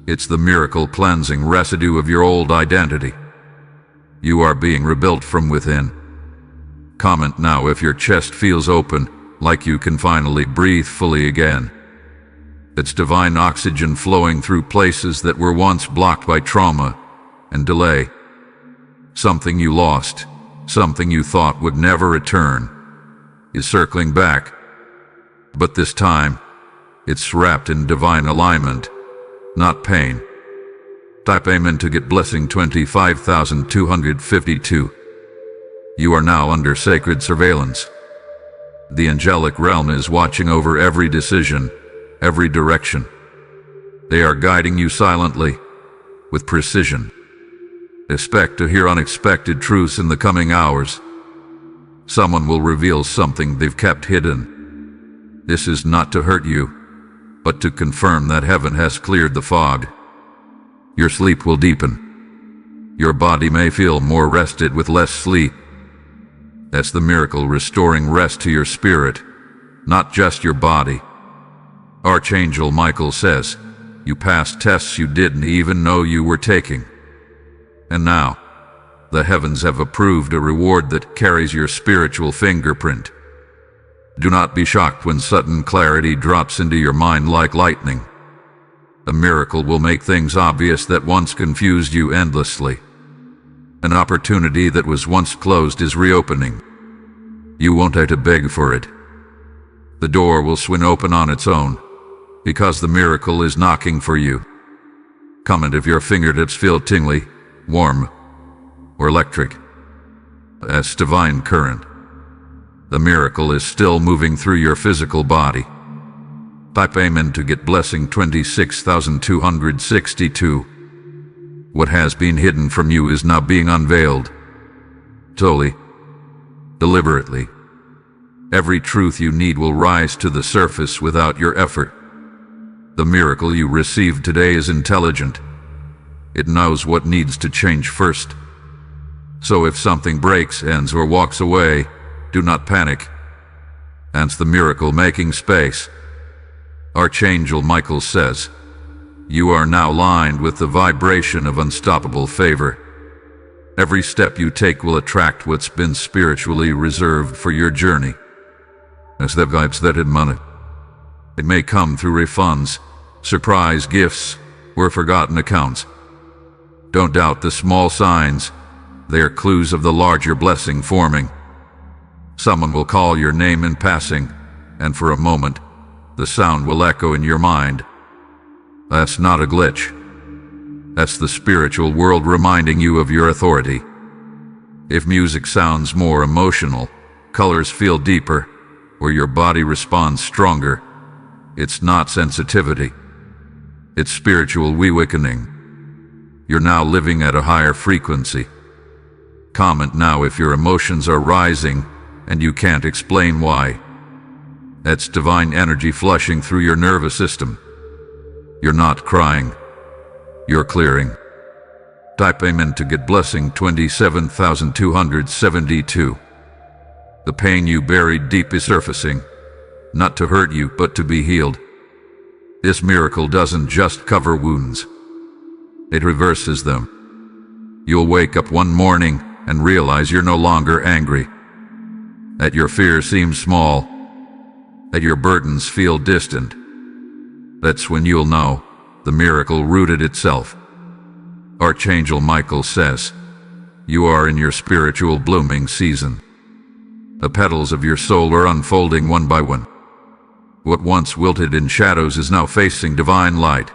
It's the miracle cleansing residue of your old identity. You are being rebuilt from within. Comment now if your chest feels open, like you can finally breathe fully again. It's divine oxygen flowing through places that were once blocked by trauma and delay. Something you lost, something you thought would never return, is circling back. But this time, it's wrapped in divine alignment, not pain. Type Amen to get blessing 25,252. You are now under sacred surveillance. The angelic realm is watching over every decision, every direction. They are guiding you silently, with precision. Expect to hear unexpected truths in the coming hours. Someone will reveal something they've kept hidden. This is not to hurt you, but to confirm that heaven has cleared the fog. Your sleep will deepen. Your body may feel more rested with less sleep. That's the miracle restoring rest to your spirit, not just your body. Archangel Michael says, you passed tests you didn't even know you were taking. And now, the heavens have approved a reward that carries your spiritual fingerprint. Do not be shocked when sudden clarity drops into your mind like lightning. A miracle will make things obvious that once confused you endlessly. An opportunity that was once closed is reopening. You won't have to beg for it. The door will swing open on its own. because the miracle is knocking for you. Comment if your fingertips feel tingly, warm, or electric. That's divine current. The miracle is still moving through your physical body. Type Amen to get blessing 26,262. What has been hidden from you is now being unveiled. Slowly, deliberately. Every truth you need will rise to the surface without your effort. The miracle you received today is intelligent. It knows what needs to change first. So if something breaks, ends, or walks away, do not panic. That's the miracle making space. Archangel Michael says, you are now lined with the vibration of unstoppable favor. Every step you take will attract what's been spiritually reserved for your journey. As the guides that in money. It may come through refunds, surprise gifts, or forgotten accounts. Don't doubt the small signs. They are clues of the larger blessing forming. Someone will call your name in passing, and for a moment, the sound will echo in your mind. That's not a glitch. That's the spiritual world reminding you of your authority. If music sounds more emotional, colors feel deeper, or your body responds stronger, it's not sensitivity. It's spiritual awakening. You're now living at a higher frequency. Comment now if your emotions are rising and you can't explain why. That's divine energy flushing through your nervous system. You're not crying. You're clearing. Type Amen to get blessing 27,272. The pain you buried deep is surfacing, not to hurt you, but to be healed. This miracle doesn't just cover wounds. It reverses them. You'll wake up one morning and realize you're no longer angry, that your fear seems small, that your burdens feel distant. That's when you'll know the miracle rooted itself. Archangel Michael says, you are in your spiritual blooming season. The petals of your soul are unfolding one by one. What once wilted in shadows is now facing divine light.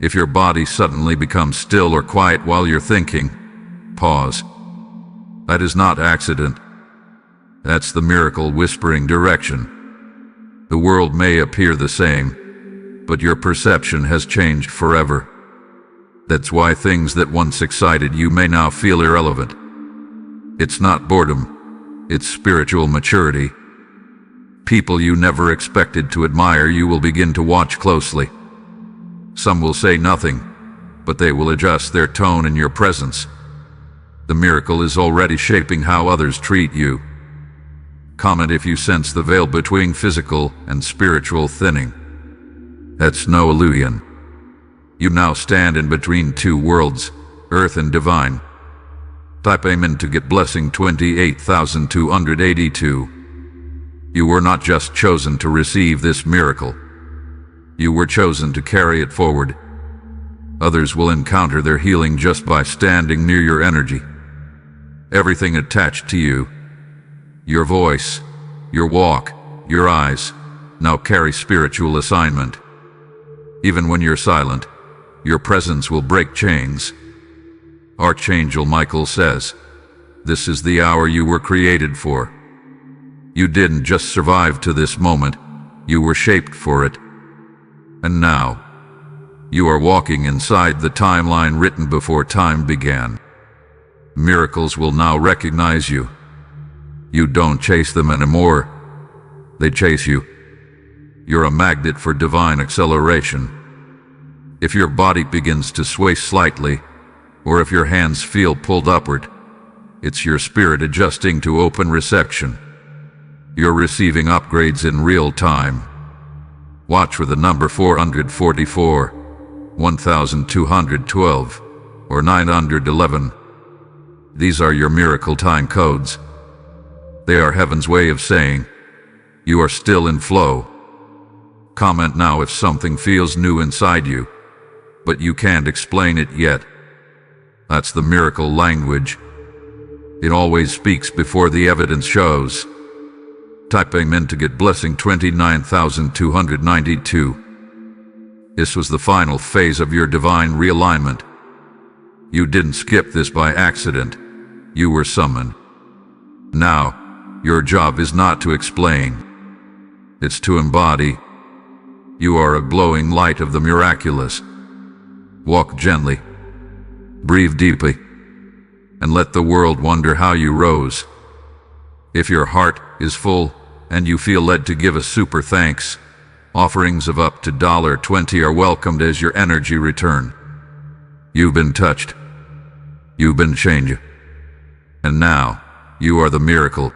If your body suddenly becomes still or quiet while you're thinking, pause. That is not accident. That's the miracle whispering direction. The world may appear the same, but your perception has changed forever. That's why things that once excited you may now feel irrelevant. It's not boredom, it's spiritual maturity. People you never expected to admire you will begin to watch closely. Some will say nothing, but they will adjust their tone in your presence. The miracle is already shaping how others treat you. Comment if you sense the veil between physical and spiritual thinning. That's no illusion. You now stand in between two worlds, earth and divine. Type Amen to get blessing 28,282. You were not just chosen to receive this miracle. You were chosen to carry it forward. Others will encounter their healing just by standing near your energy. Everything attached to you, your voice, your walk, your eyes, now carry spiritual assignment. Even when you're silent, your presence will break chains. Archangel Michael says, this is the hour you were created for. You didn't just survive to this moment, you were shaped for it. And now, you are walking inside the timeline written before time began. Miracles will now recognize you. You don't chase them anymore. They chase you. You're a magnet for divine acceleration. If your body begins to sway slightly, or if your hands feel pulled upward, it's your spirit adjusting to open reception. You're receiving upgrades in real time. Watch for the number 444, 1212, or 911. These are your miracle time codes. They are heaven's way of saying, you are still in flow. Comment now if something feels new inside you, but you can't explain it yet. That's the miracle language. It always speaks before the evidence shows. Type Amen to get blessing 29,292. This was the final phase of your divine realignment. You didn't skip this by accident. You were summoned. Now, your job is not to explain. It's to embody. You are a glowing light of the miraculous. Walk gently. Breathe deeply. And let the world wonder how you rose. If your heart is full and you feel led to give a super thanks, offerings of up to $20 are welcomed as your energy return. You've been touched. You've been changed. And now, you are the miracle.